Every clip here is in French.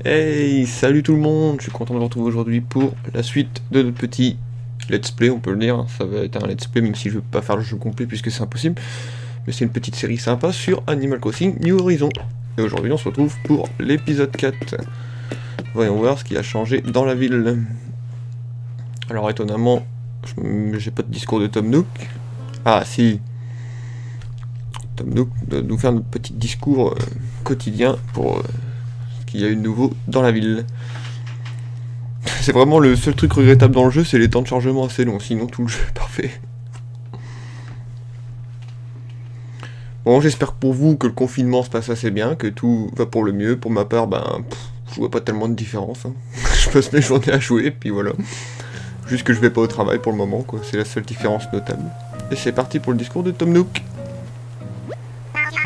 Hey, salut tout le monde, je suis content de vous retrouver aujourd'hui pour la suite de notre petit let's play, on peut le dire. Ça va être un let's play même si je veux pas faire le jeu complet puisque c'est impossible. Mais c'est une petite série sympa sur Animal Crossing New Horizons. Et aujourd'hui on se retrouve pour l'épisode 4. Voyons voir ce qui a changé dans la ville. Alors étonnamment, j'ai pas de discours de Tom Nook. Ah si, Tom Nook doit nous faire notre petit discours quotidien pour ce qu'il y a eu de nouveau dans la ville. C'est vraiment le seul truc regrettable dans le jeu, c'est les temps de chargement assez longs, sinon tout le jeu est parfait. Bon, j'espère pour vous que le confinement se passe assez bien, que tout va pour le mieux. Pour ma part, je vois pas tellement de différence. Hein. Je passe mes journées à jouer, puis voilà. Juste que je vais pas au travail pour le moment, quoi. C'est la seule différence notable. Et c'est parti pour le discours de Tom Nook.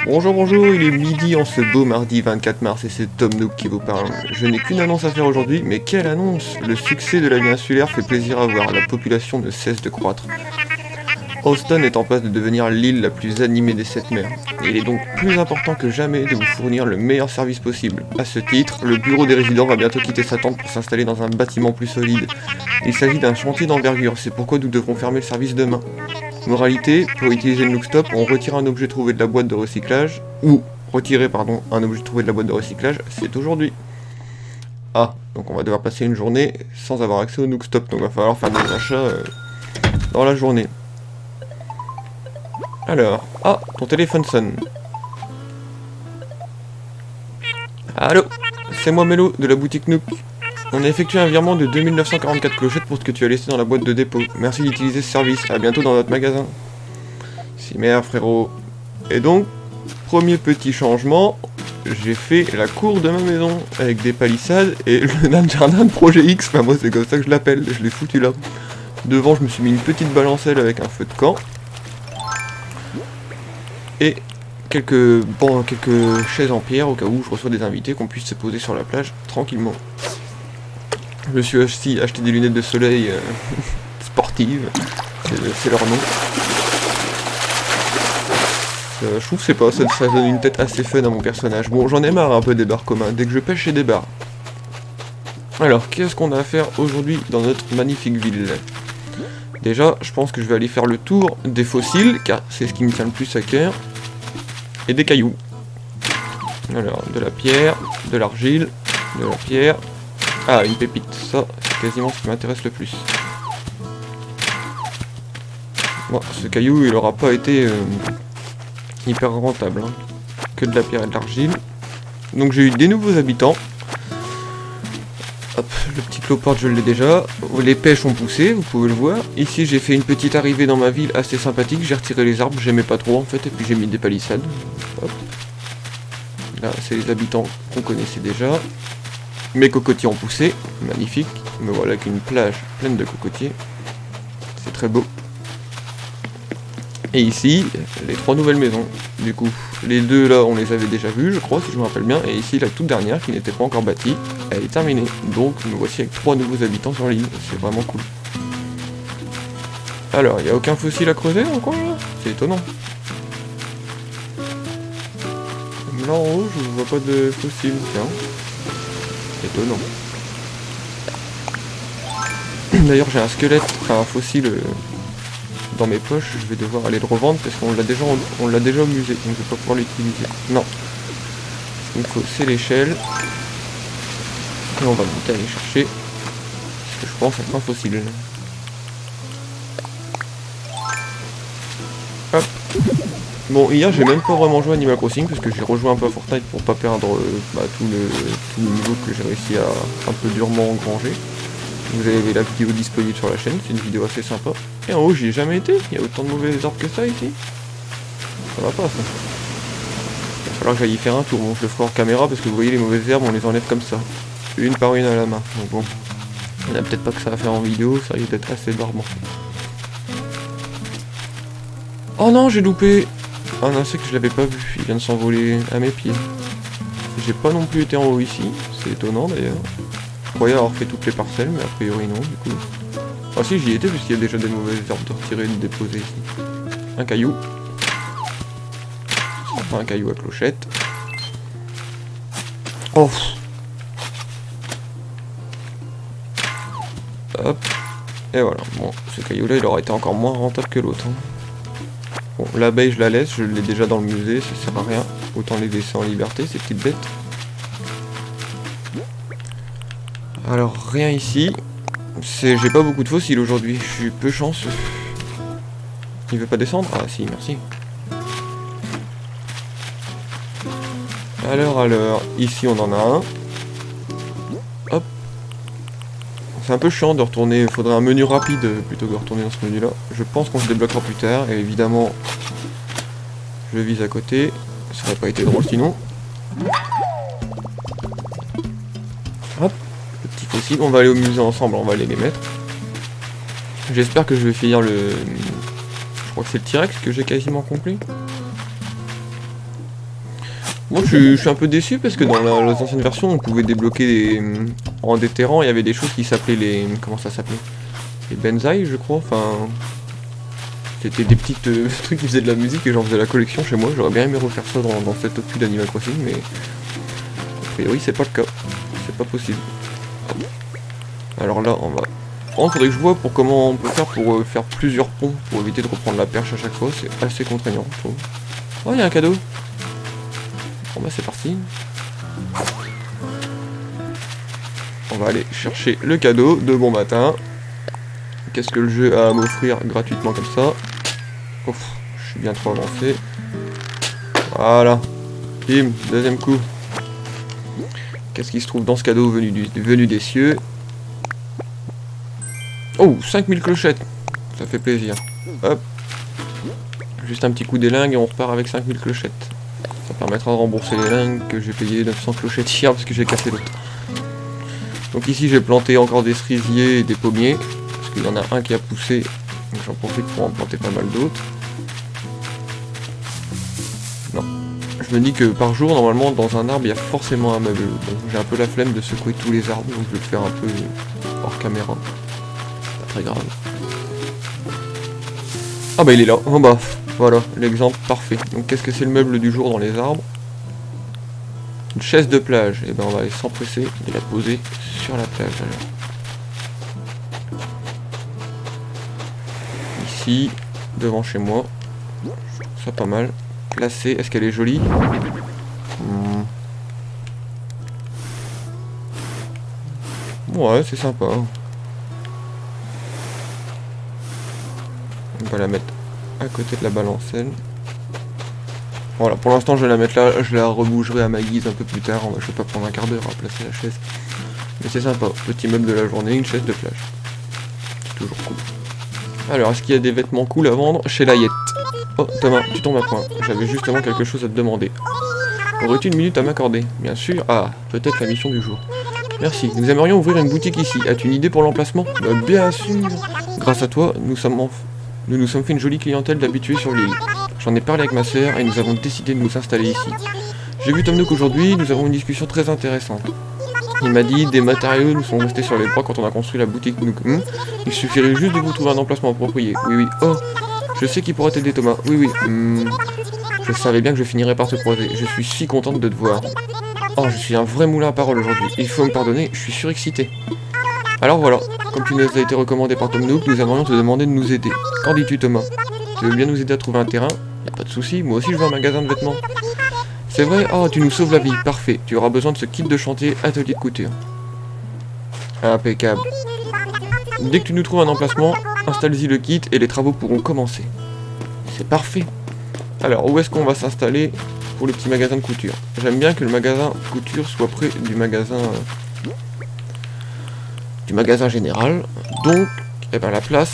Bonjour, bonjour, il est midi en ce beau mardi 24 mars et c'est Tom Nook qui vous parle. Je n'ai qu'une annonce à faire aujourd'hui, mais quelle annonce! Le succès de la vie insulaire fait plaisir à voir, la population ne cesse de croître. Houston est en passe de devenir l'île la plus animée des 7 mers. Et il est donc plus important que jamais de vous fournir le meilleur service possible. À ce titre, le bureau des résidents va bientôt quitter sa tente pour s'installer dans un bâtiment plus solide. Il s'agit d'un chantier d'envergure, c'est pourquoi nous devrons fermer le service demain. Moralité, pour utiliser le Nook Stop, on retire un objet trouvé de la boîte de recyclage, ou retirer un objet trouvé de la boîte de recyclage, c'est aujourd'hui. Ah, donc on va devoir passer une journée sans avoir accès au Nook Stop, donc il va falloir faire des achats dans la journée. Alors, ah, ton téléphone sonne. Allô, c'est moi Mélo, de la boutique Nook. On a effectué un virement de 2944 clochettes pour ce que tu as laissé dans la boîte de dépôt. Merci d'utiliser ce service, à bientôt dans notre magasin. Si merde frérot. Et donc, premier petit changement, j'ai fait la cour de ma maison, avec des palissades et le nain de jardin de Projet X, enfin moi c'est comme ça que je l'appelle, je l'ai foutu là. Devant je me suis mis une petite balancelle avec un feu de camp. Et quelques chaises en pierre au cas où je reçois des invités, qu'on puisse se poser sur la plage tranquillement. Je me suis aussi acheté des lunettes de soleil sportives, c'est leur nom. Je trouve que ça donne une tête assez fun à mon personnage. Bon, j'en ai marre un peu des bars communs, dès que je pêche chez des bars. Alors, qu'est-ce qu'on a à faire aujourd'hui dans notre magnifique ville? Déjà, je pense que je vais aller faire le tour des fossiles, car c'est ce qui me tient le plus à cœur. Et des cailloux. Alors, de la pierre, de l'argile, de la pierre. Ah, une pépite, ça, c'est quasiment ce qui m'intéresse le plus. Bon, ce caillou, il aura pas été hyper rentable. Hein. Que de la pierre et de l'argile. Donc j'ai eu des nouveaux habitants. Hop, le petit cloporte, je l'ai déjà. Les pêches ont poussé, vous pouvez le voir. Ici, j'ai fait une petite arrivée dans ma ville assez sympathique. J'ai retiré les arbres, j'aimais pas trop en fait, et puis j'ai mis des palissades. Hop. Là, c'est les habitants qu'on connaissait déjà. Mes cocotiers ont poussé, magnifique. Me voilà avec une plage pleine de cocotiers. C'est très beau. Et ici, les 3 nouvelles maisons. Du coup, les deux là, on les avait déjà vues, je crois, si je me rappelle bien. Et ici, la toute dernière, qui n'était pas encore bâtie, elle est terminée. Donc, nous voici avec 3 nouveaux habitants sur l'île. C'est vraiment cool. Alors, il n'y a aucun fossile à creuser dans le coin là? C'est étonnant. Là en haut, je vois pas de fossile, tiens. Étonnant. D'ailleurs, j'ai un squelette, enfin un fossile dans mes poches. Je vais devoir aller le revendre parce qu'on l'a déjà au musée, donc je vais pas pouvoir l'utiliser. Non. Ce qu'il me faut, c'est l'échelle. Et on va monter aller chercher ce que je pense être un fossile. Hop. Bon, hier j'ai même pas vraiment joué à Animal Crossing parce que j'ai rejoué un peu à Fortnite pour pas perdre tout le niveau que j'ai réussi à un peu durement engranger. Vous avez la vidéo disponible sur la chaîne, c'est une vidéo assez sympa. Et en haut j'y ai jamais été, il y a autant de mauvais arbres que ça ici. Ça va pas ça. Il va falloir que j'aille y faire un tour, bon je le ferai en caméra parce que vous voyez les mauvaises herbes on les enlève comme ça. Une par une à la main, donc bon. Il n'y a peut-être pas que ça à faire en vidéo, ça risque d'être assez barbant. Oh non, j'ai loupé un insecte que je l'avais pas vu, il vient de s'envoler à mes pieds. J'ai pas non plus été en haut ici, c'est étonnant d'ailleurs. Je croyais avoir fait toutes les parcelles, mais a priori non du coup. Ah si, j'y étais puisqu'il y a déjà des mauvaises herbes de retirer et de déposer ici. Un caillou. Ce sera pas un caillou à clochette. Oh. Hop. Et voilà. Bon, ce caillou-là, il aurait été encore moins rentable que l'autre. Hein. Bon, l'abeille, je la laisse. Je l'ai déjà dans le musée. Ça sert à rien. Autant les laisser en liberté, ces petites bêtes. Alors, rien ici. J'ai pas beaucoup de fossiles aujourd'hui. Je suis peu chanceux. Il veut pas descendre? Ah si, merci. Alors, ici on en a un. Hop. C'est un peu chiant de retourner, il faudrait un menu rapide plutôt que de retourner dans ce menu là. Je pense qu'on se débloquera plus tard, et évidemment, je vise à côté. Ça aurait pas été drôle sinon. Hop, le petit fossile, on va aller au musée ensemble, on va aller les mettre. J'espère que je vais finir le... Je crois que c'est le T-Rex que j'ai quasiment complet. Moi je suis un peu déçu parce que dans les anciennes versions on pouvait débloquer en déterrant, il y avait des choses qui s'appelaient les... Comment ça s'appelait? Les benzaï je crois, enfin... C'était des petites trucs qui faisaient de la musique et j'en faisais la collection chez moi, j'aurais bien aimé refaire ça dans cet opus d'Animal Crossing mais... A priori c'est pas le cas, c'est pas possible. Alors là on va... Oh, faudrait que je vois pour comment on peut faire pour faire plusieurs ponts pour éviter de reprendre la perche à chaque fois, c'est assez contraignant je trouve. Oh il y a un cadeau. Bon bah c'est parti. On va aller chercher le cadeau de bon matin. Qu'est-ce que le jeu a à m'offrir gratuitement comme ça? Ouf, je suis bien trop avancé. Voilà. Bim, deuxième coup. Qu'est-ce qui se trouve dans ce cadeau venu des cieux? Oh, 5000 clochettes. Ça fait plaisir. Hop. Juste un petit coup d'élingue et on repart avec 5000 clochettes. Ça permettra de rembourser les lingues que j'ai payé 900 clochettes hier parce que j'ai cassé l'autre. Donc ici j'ai planté encore des cerisiers et des pommiers. Parce qu'il y en a un qui a poussé. Donc j'en profite pour en planter pas mal d'autres. Non. Je me dis que par jour, normalement, dans un arbre, il y a forcément un meuble. Bon, j'ai un peu la flemme de secouer tous les arbres, donc je vais le faire un peu hors caméra. Pas très grave. Ah bah il est là. Oh bah... Voilà, l'exemple parfait. Donc qu'est-ce que c'est le meuble du jour dans les arbres? Une chaise de plage. Et ben on va aller s'empresser de la poser sur la plage alors. Ici, devant chez moi. Je trouve ça pas mal. Placée, est-ce qu'elle est jolie? Ouais, c'est sympa. On va la mettre à côté de la balancelle. Voilà, pour l'instant je vais la mettre là, je la rebougerai à ma guise un peu plus tard, je vais pas prendre un quart d'heure à placer la chaise. Mais c'est sympa, petit meuble de la journée, une chaise de plage. C'est toujours cool. Alors, est-ce qu'il y a des vêtements cool à vendre chez Layette? Oh Thomas, tu tombes à point, j'avais justement quelque chose à te demander. Aurais-tu une minute à m'accorder? Bien sûr, ah, peut-être la mission du jour. Merci, nous aimerions ouvrir une boutique ici, as-tu une idée pour l'emplacement? Bien sûr. Grâce à toi, nous nous sommes fait une jolie clientèle d'habitués sur l'île. J'en ai parlé avec ma sœur et nous avons décidé de nous installer ici. J'ai vu Tom Nook aujourd'hui, nous avons une discussion très intéressante. Il m'a dit, des matériaux nous sont restés sur les bras quand on a construit la boutique Nook. Il suffirait juste de vous trouver un emplacement approprié. Oui, oui. Oh, je sais qui pourra t'aider Thomas. Oui, oui. Je savais bien que je finirais par te croiser. Je suis si contente de te voir. Oh, je suis un vrai moulin à parole aujourd'hui. Il faut me pardonner, je suis surexcité. Alors voilà, comme tu nous as été recommandé par Tom Nook, nous aimerions te demander de nous aider. Qu'en dis-tu Thomas? Tu veux bien nous aider à trouver un terrain? Y'a pas de souci, moi aussi je veux un magasin de vêtements. C'est vrai? Oh, tu nous sauves la vie, parfait. Tu auras besoin de ce kit de chantier atelier de couture. Impeccable. Dès que tu nous trouves un emplacement, installe-y le kit et les travaux pourront commencer. C'est parfait. Alors, où est-ce qu'on va s'installer pour le petit magasin de couture? J'aime bien que le magasin couture soit près du magasin général. Donc, eh ben la place,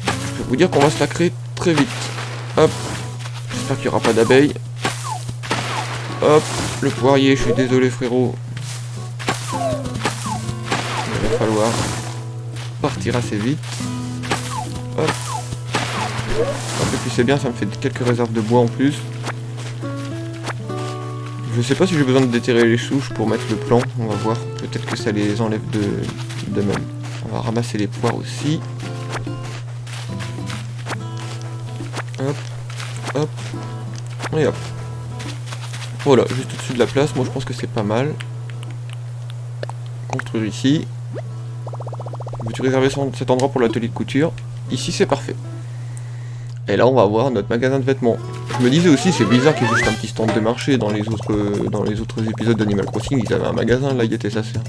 je peux vous dire qu'on va se la créer très vite. Hop. J'espère qu'il n'y aura pas d'abeilles. Hop, le poirier, je suis désolé frérot. Il va falloir partir assez vite. Hop. Et puis c'est bien, ça me fait quelques réserves de bois en plus. Je sais pas si j'ai besoin de déterrer les souches pour mettre le plan, on va voir. Peut-être que ça les enlève de même. On va ramasser les poires aussi. Hop, hop, et hop. Voilà, juste au-dessus de la place, moi je pense que c'est pas mal. Construire ici. Veux-tu réserver cet endroit pour l'atelier de couture? Ici c'est parfait. Et là on va voir notre magasin de vêtements. Je me disais aussi c'est bizarre qu'il y ait juste un petit stand de marché dans les autres épisodes d'Animal Crossing, ils avaient un magasin, là il était ça sert.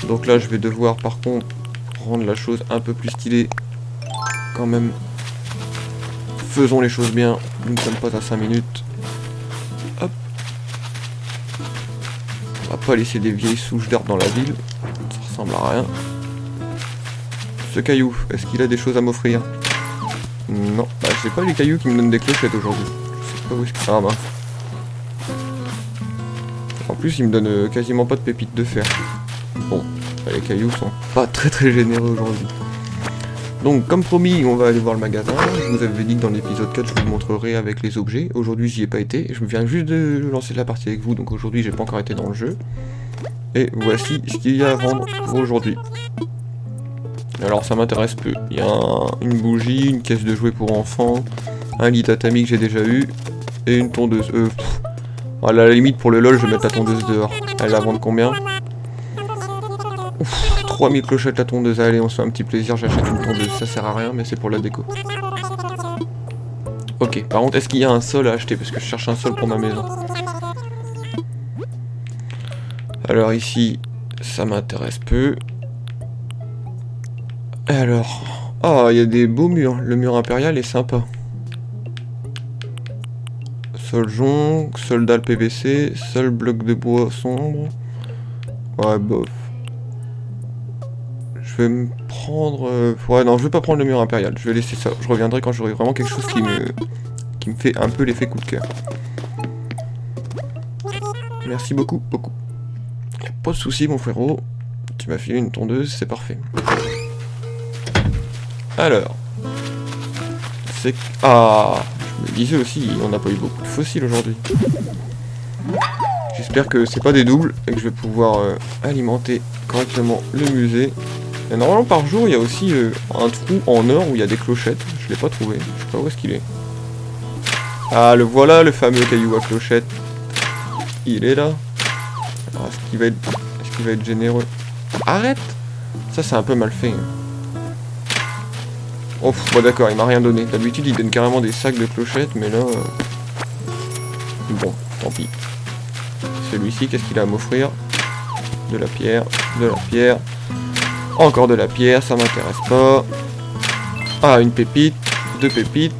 Donc là je vais devoir par contre rendre la chose un peu plus stylée quand même. Faisons les choses bien, nous ne sommes pas à 5 minutes. Hop. On va pas laisser des vieilles souches d'herbe dans la ville, ça ressemble à rien. Ce caillou, est-ce qu'il a des choses à m'offrir? Non, bah c'est pas les cailloux qui me donnent des clochettes aujourd'hui. Je sais pas où est-ce que... Ah mince. En plus il me donne quasiment pas de pépites de fer. Bon, bah, les cailloux sont pas très généreux aujourd'hui. Donc comme promis, on va aller voir le magasin. Je vous avais dit que dans l'épisode 4, je vous le montrerai avec les objets. Aujourd'hui, j'y ai pas été. Je viens juste de lancer la partie avec vous, donc aujourd'hui, j'ai pas encore été dans le jeu. Et voici ce qu'il y a à vendre pour aujourd'hui. Alors ça m'intéresse peu. Il y a une bougie, une caisse de jouets pour enfants, un lit tatami que j'ai déjà eu, et une tondeuse. À la limite, pour le lol, je vais mettre la tondeuse dehors. Elle la vend combien? Ouf, 3000 clochettes la tondeuse, allez on se fait un petit plaisir, j'achète une tondeuse, ça sert à rien mais c'est pour la déco. Ok, par contre est-ce qu'il y a un sol à acheter? Parce que je cherche un sol pour ma maison. Alors ici, ça m'intéresse peu. Alors, ah il y a des beaux murs, le mur impérial est sympa. Sol jonc, sol dalle PVC, sol bloc de bois sombre. Ouais bof. Je vais me prendre... Ouais non, je vais pas prendre le mur impérial, je vais laisser ça. Je reviendrai quand j'aurai vraiment quelque chose qui me fait un peu l'effet coup de cœur. Merci beaucoup. Y'a pas de soucis mon frérot. Tu m'as filé une tondeuse, c'est parfait. Alors... C'est... Ah, je me disais aussi, on n'a pas eu beaucoup de fossiles aujourd'hui. J'espère que c'est pas des doubles et que je vais pouvoir alimenter correctement le musée. Et normalement par jour il y a aussi un trou en or où il y a des clochettes. Je l'ai pas trouvé, je sais pas où est-ce qu'il est. Ah le voilà le fameux caillou à clochettes. Il est là. Alors est-ce qu'il va être généreux? Arrête. Ça c'est un peu mal fait. Oh bon d'accord, il m'a rien donné. D'habitude il donne carrément des sacs de clochettes mais là... Bon, tant pis. Celui-ci, qu'est-ce qu'il a à m'offrir? De la pierre, encore de la pierre, ça m'intéresse pas. Ah, une pépite, 2 pépites.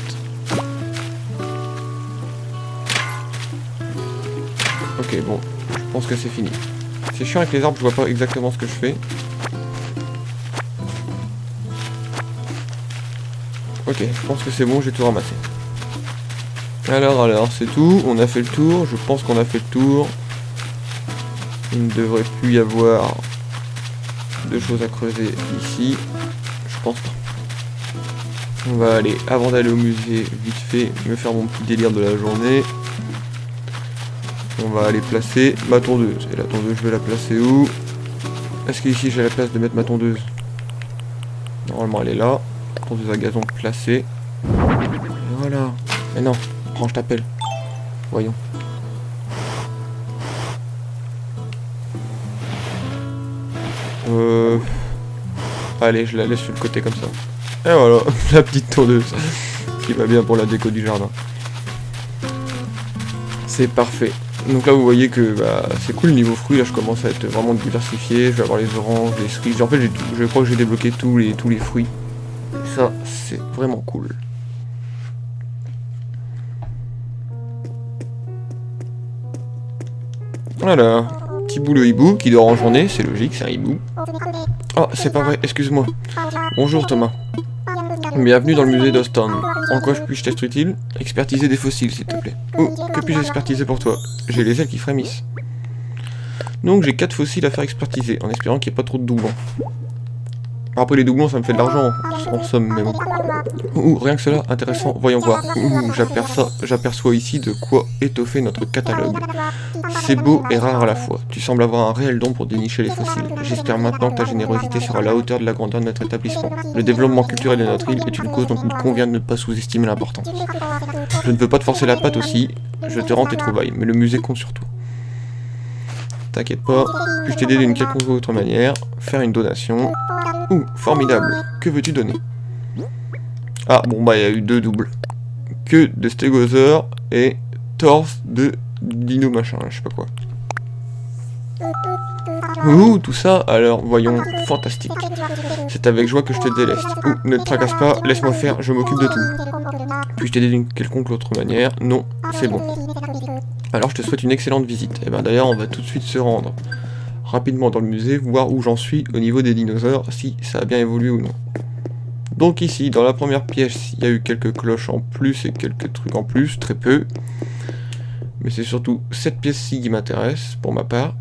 Ok, bon, je pense que c'est fini. C'est chiant avec les arbres, je vois pas exactement ce que je fais. Ok, je pense que c'est bon, j'ai tout ramassé. Alors, c'est tout, on a fait le tour, je pense qu'on a fait le tour. Il ne devrait plus y avoir de choses à creuser ici. Je pense pas. On va aller, avant d'aller au musée, vite fait, me faire mon petit délire de la journée. On va aller placer ma tondeuse. Et la tondeuse, je vais la placer où? Est-ce qu'ici j'ai la place de mettre ma tondeuse? Normalement elle est là. Tondeuse à gazon placée. Et voilà. Mais non, prends, je t'appelle. Voyons. Allez, je la laisse sur le côté comme ça. Et voilà, la petite tondeuse qui va bien pour la déco du jardin. C'est parfait. Donc là vous voyez que bah, c'est cool niveau fruits, là je commence à être vraiment diversifié, je vais avoir les oranges, les cerises, en fait je crois que j'ai débloqué tous les fruits. Et ça c'est vraiment cool. Voilà, petit bout le hibou qui dort en journée, c'est logique, c'est un hibou. Oh c'est pas vrai, excuse-moi. Bonjour Thomas. Bienvenue dans le musée d'Austin. En quoi puis-je t'être utile? Expertiser des fossiles, s'il te plaît. Oh, que puis-je expertiser pour toi? J'ai les ailes qui frémissent. Donc j'ai 4 fossiles à faire expertiser, en espérant qu'il n'y ait pas trop de doublons. Après les doublons, ça me fait de l'argent, en somme, mais bon. Ouh, rien que cela, intéressant, voyons voir. Ouh, j'aperçois ici de quoi étoffer notre catalogue. C'est beau et rare à la fois. Tu sembles avoir un réel don pour dénicher les fossiles. J'espère maintenant que ta générosité sera à la hauteur de la grandeur de notre établissement. Le développement culturel de notre île est une cause dont il convient de ne pas sous-estimer l'importance. Je ne veux pas te forcer la patte aussi, je te rends tes trouvailles, mais le musée compte sur toi. t'inquiète pas. Puis-je t'aider d'une quelconque autre manière? Faire une donation. Ouh, formidable. Que veux-tu donner? Ah, bon bah il y a eu 2 doubles. Queue de stégosaure et torse de dino machin, je sais pas quoi. Ouh, tout ça, alors voyons, fantastique. C'est avec joie que je te déleste. Ouh, ne te tracasse pas, laisse-moi faire, je m'occupe de tout. Puis-je t'aider d'une quelconque autre manière? Non, c'est bon. Alors je te souhaite une excellente visite. Et ben d'ailleurs on va tout de suite se rendre rapidement dans le musée, voir où j'en suis au niveau des dinosaures, si ça a bien évolué ou non. Donc ici, dans la première pièce, il y a eu quelques cloches en plus et quelques trucs en plus, très peu. Mais c'est surtout cette pièce-ci qui m'intéresse, pour ma part.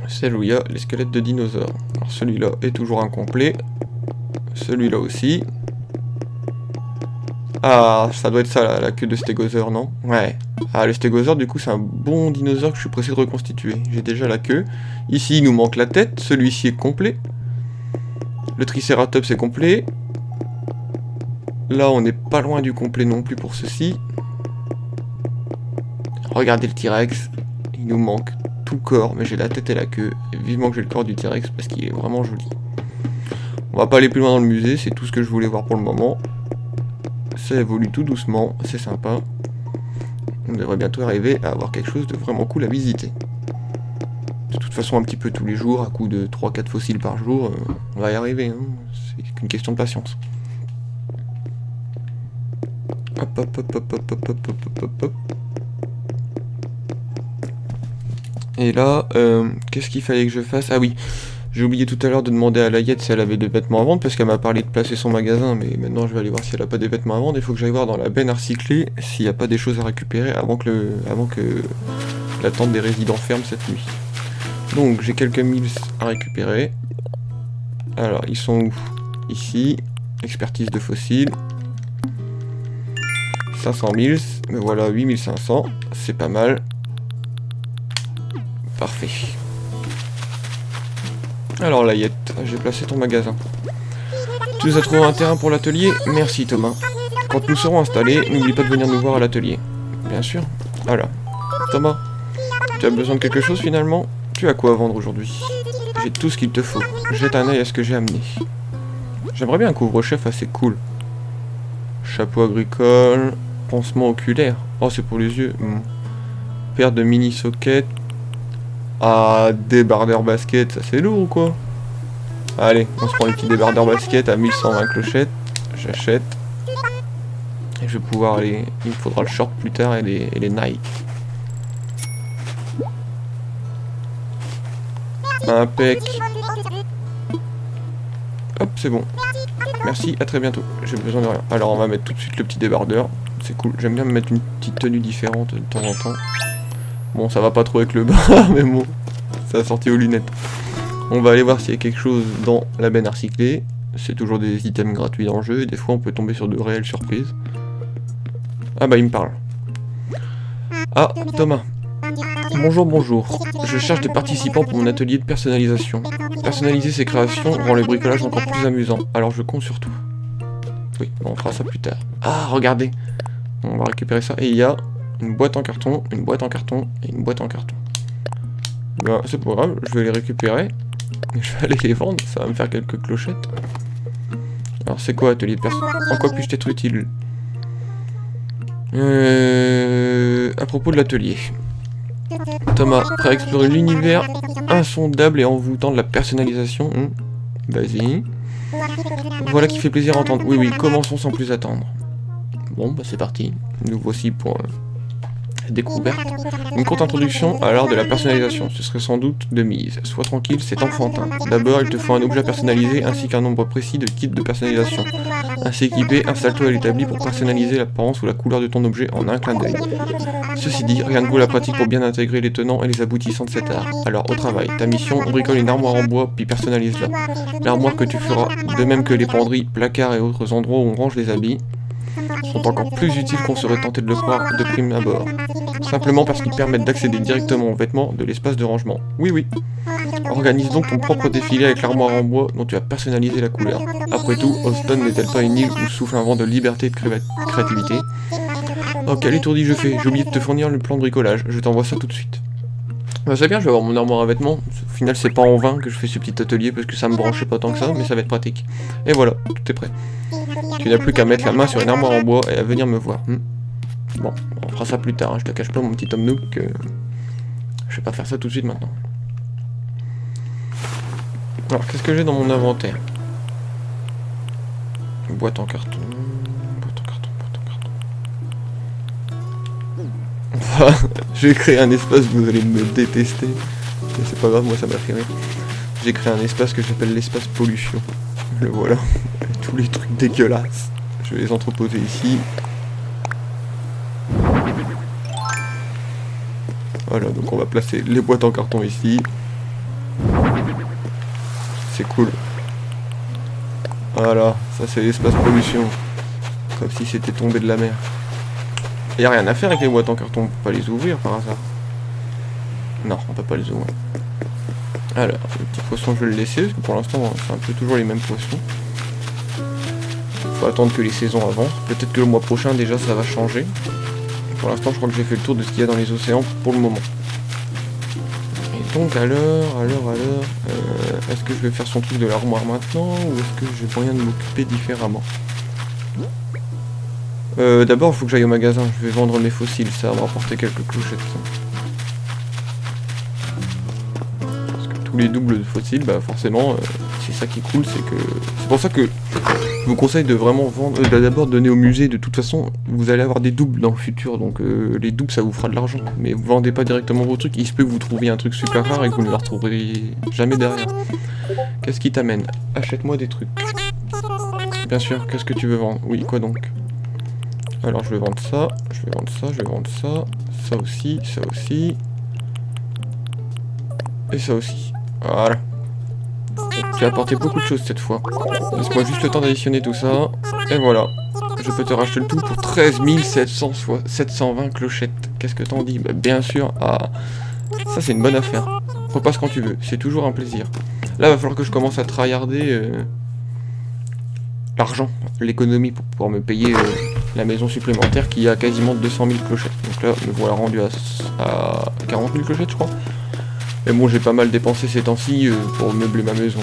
Celle où il y a les squelettes de dinosaures. Alors celui-là est toujours incomplet. Celui-là aussi. Ah, ça doit être ça, la queue de stégosaure, non? Ouais. Ah, le stégosaure, du coup, c'est un bon dinosaure que je suis pressé de reconstituer. J'ai déjà la queue. Ici, il nous manque la tête. Celui-ci est complet. Le tricératops est complet. Là, on n'est pas loin du complet non plus pour ceci. Regardez le T-Rex. Il nous manque tout le corps, mais j'ai la tête et la queue. Et vivement que j'ai le corps du T-Rex parce qu'il est vraiment joli. On va pas aller plus loin dans le musée, c'est tout ce que je voulais voir pour le moment. Ça évolue tout doucement, c'est sympa. On devrait bientôt arriver à avoir quelque chose de vraiment cool à visiter. De toute façon, un petit peu tous les jours, à coup de 3-4 fossiles par jour, on va y arriver, hein. C'est qu'une question de patience. Hop hop hop hop hop hop hop hop hop hop. Et là, qu'est-ce qu'il fallait que je fasse? Ah oui, j'ai oublié tout à l'heure de demander à Layette si elle avait des vêtements à vendre, parce qu'elle m'a parlé de placer son magasin, mais maintenant je vais aller voir si elle a pas des vêtements à vendre. Il faut que j'aille voir dans la benne à recycler s'il n'y a pas des choses à récupérer avant que la tente des résidents ferme cette nuit. Donc j'ai quelques mills à récupérer. Alors, ils sont où? Ici, expertise de fossiles. 500 mills, me voilà 8500, c'est pas mal. Parfait. Alors Layette, j'ai placé ton magasin. Tu nous as trouvé un terrain pour l'atelier? Merci Thomas. Quand nous serons installés, n'oublie pas de venir nous voir à l'atelier. Bien sûr. Voilà. Thomas, tu as besoin de quelque chose finalement? Tu as quoi à vendre aujourd'hui? J'ai tout ce qu'il te faut. Jette un œil à ce que j'ai amené. J'aimerais bien un couvre-chef assez cool. Chapeau agricole, pansement oculaire. Oh, c'est pour les yeux. Paire de mini-sockets. Ah, débardeur basket, ça c'est lourd ou quoi? Allez, on se prend les petits débardeurs basket à 1120 clochettes. J'achète. Et je vais pouvoir aller... Il me faudra le short plus tard et les Nike. Impec. Hop, c'est bon. Merci, à très bientôt. J'ai besoin de rien. Alors on va mettre tout de suite le petit débardeur. C'est cool. J'aime bien me mettre une petite tenue différente de temps en temps. Bon, ça va pas trop avec le bas, mais bon, ça a sorti aux lunettes. On va aller voir s'il y a quelque chose dans la benne à recycler. C'est toujours des items gratuits dans le jeu, et des fois on peut tomber sur de réelles surprises. Ah bah il me parle. Ah, Thomas. Bonjour, bonjour. Je cherche des participants pour mon atelier de personnalisation. Personnaliser ces créations rend le bricolage encore plus amusant, alors je compte sur tout. Oui, on fera ça plus tard. Ah, regardez. On va récupérer ça, et il y a... une boîte en carton, une boîte en carton et une boîte en carton. Ben, c'est pas grave, je vais les récupérer. Je vais aller les vendre, ça va me faire quelques clochettes. Alors c'est quoi atelier de personne? En quoi puis-je être utile? À propos de l'atelier. Thomas, prêt à explorer l'univers insondable et envoûtant de la personnalisation? Vas-y. Voilà qui fait plaisir à entendre. Oui, oui, commençons sans plus attendre. Bon, bah c'est parti. Nous voici pour... découverte. Une courte introduction à l'art de la personnalisation, ce serait sans doute de mise. Sois tranquille, c'est enfantin. D'abord, il te faut un objet personnalisé ainsi qu'un nombre précis de kits de personnalisation. Ainsi équipé, installe-toi à l'établi pour personnaliser l'apparence ou la couleur de ton objet en un clin d'œil. Ceci dit, rien ne vaut la pratique pour bien intégrer les tenants et les aboutissants de cet art. Alors, au travail. Ta mission, bricole une armoire en bois, puis personnalise-la. L'armoire que tu feras, de même que les penderies, placards et autres endroits où on range les habits, sont encore plus utiles qu'on serait tenté de le croire de prime abord. Simplement parce qu'ils permettent d'accéder directement aux vêtements de l'espace de rangement. Oui, oui. Organise donc ton propre défilé avec l'armoire en bois dont tu as personnalisé la couleur. Après tout, Austin n'est-elle pas une île où souffle un vent de liberté et de créativité? Oh, quel étourdi je fais. J'ai oublié de te fournir le plan de bricolage. Je t'envoie ça tout de suite. Bah, c'est bien, je vais avoir mon armoire à vêtements. Au final, c'est pas en vain que je fais ce petit atelier parce que ça me branche pas tant que ça, mais ça va être pratique. Et voilà, tout est prêt. Tu n'as plus qu'à mettre la main sur une armoire en bois et à venir me voir. Bon, on fera ça plus tard, hein. Je te cache pas, mon petit Tom Nook. Je vais pas faire ça tout de suite maintenant. Alors, qu'est-ce que j'ai dans mon inventaire? Boîte en carton. Boîte en carton, boîte en carton. Enfin, j'ai créé un espace, vous allez me détester. Mais c'est pas grave, moi ça m'a fait rire. J'ai créé un espace que j'appelle l'espace pollution. Le voilà. Tous les trucs dégueulasses. Je vais les entreposer ici. Voilà, donc on va placer les boîtes en carton ici. C'est cool. Voilà, ça c'est l'espace pollution. Comme si c'était tombé de la mer. Y a rien à faire avec les boîtes en carton, on peut pas les ouvrir par hasard. Non, on peut pas les ouvrir. Alors, le petit poisson je vais le laisser, parce que pour l'instant c'est un peu toujours les mêmes poissons. Faut attendre que les saisons avancent. Peut-être que le mois prochain déjà ça va changer. Pour l'instant je crois que j'ai fait le tour de ce qu'il y a dans les océans pour le moment. Et donc alors, est-ce que je vais faire son truc de l'armoire maintenant ou est-ce que j'ai moyen de m'occuper différemment? D'abord il faut que j'aille au magasin, je vais vendre mes fossiles, ça va me rapporter quelques clochettes. Parce que tous les doubles de fossiles, bah forcément, c'est ça qui coule, c'est que... C'est pour ça que je vous conseille de vraiment vendre, d'abord donner au musée, de toute façon vous allez avoir des doubles dans le futur, donc les doubles ça vous fera de l'argent, mais vous vendez pas directement vos trucs, il se peut que vous trouviez un truc super rare et que vous ne le retrouverez jamais derrière. Qu'est-ce qui t'amène? Achète-moi des trucs. Bien sûr, qu'est-ce que tu veux vendre? Oui, quoi donc? Alors je vais vendre ça, je vais vendre ça, je vais vendre ça, ça aussi, et ça aussi. Voilà. J'ai apporté beaucoup de choses cette fois. Laisse-moi juste le temps d'additionner tout ça. Et voilà. Je peux te racheter le tout pour 13 720 clochettes. Qu'est-ce que t'en dis? Bah, bien sûr. Ah, ça c'est une bonne affaire. Repasse quand tu veux. C'est toujours un plaisir. Là, il va falloir que je commence à tryharder l'argent, l'économie pour pouvoir me payer la maison supplémentaire qui a quasiment 200 000 clochettes. Donc là, me voilà rendu à 40 000 clochettes, je crois. Mais bon, j'ai pas mal dépensé ces temps-ci pour meubler ma maison,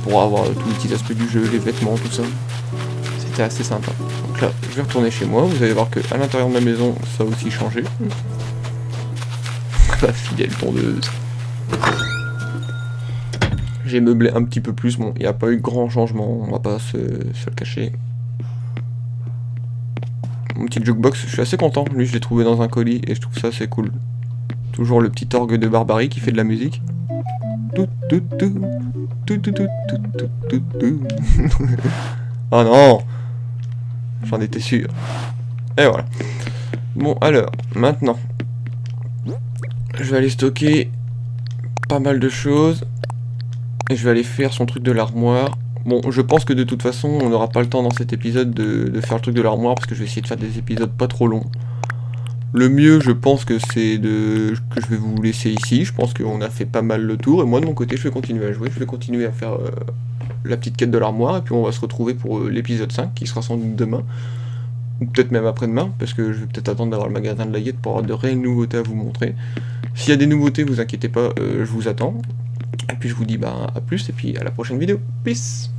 pour avoir tous les petits aspects du jeu, les vêtements, tout ça. C'était assez sympa. Donc là, je vais retourner chez moi. Vous allez voir que à l'intérieur de ma maison, ça a aussi changé. La fidèle tondeuse. J'ai meublé un petit peu plus. Bon, il n'y a pas eu grand changement, on va pas se le cacher. Mon petit jukebox, je suis assez content. Lui, je l'ai trouvé dans un colis et je trouve ça assez cool. Toujours le petit orgue de Barbarie qui fait de la musique. Oh non! J'en étais sûr. Et voilà. Bon, alors, maintenant. Je vais aller stocker pas mal de choses. Et je vais aller faire son truc de l'armoire. Bon, je pense que de toute façon, on n'aura pas le temps dans cet épisode de faire le truc de l'armoire. Parce que je vais essayer de faire des épisodes pas trop longs. Le mieux, je pense que c'est que je vais vous laisser ici. Je pense qu'on a fait pas mal le tour. Et moi, de mon côté, je vais continuer à jouer. Je vais continuer à faire la petite quête de l'armoire. Et puis, on va se retrouver pour l'épisode 5, qui sera sans doute demain. Ou peut-être même après-demain. Parce que je vais peut-être attendre d'avoir le magasin de la Yette pour avoir de réelles nouveautés à vous montrer. S'il y a des nouveautés, vous inquiétez pas, je vous attends. Et puis, je vous dis à plus. Et puis, à la prochaine vidéo. Peace!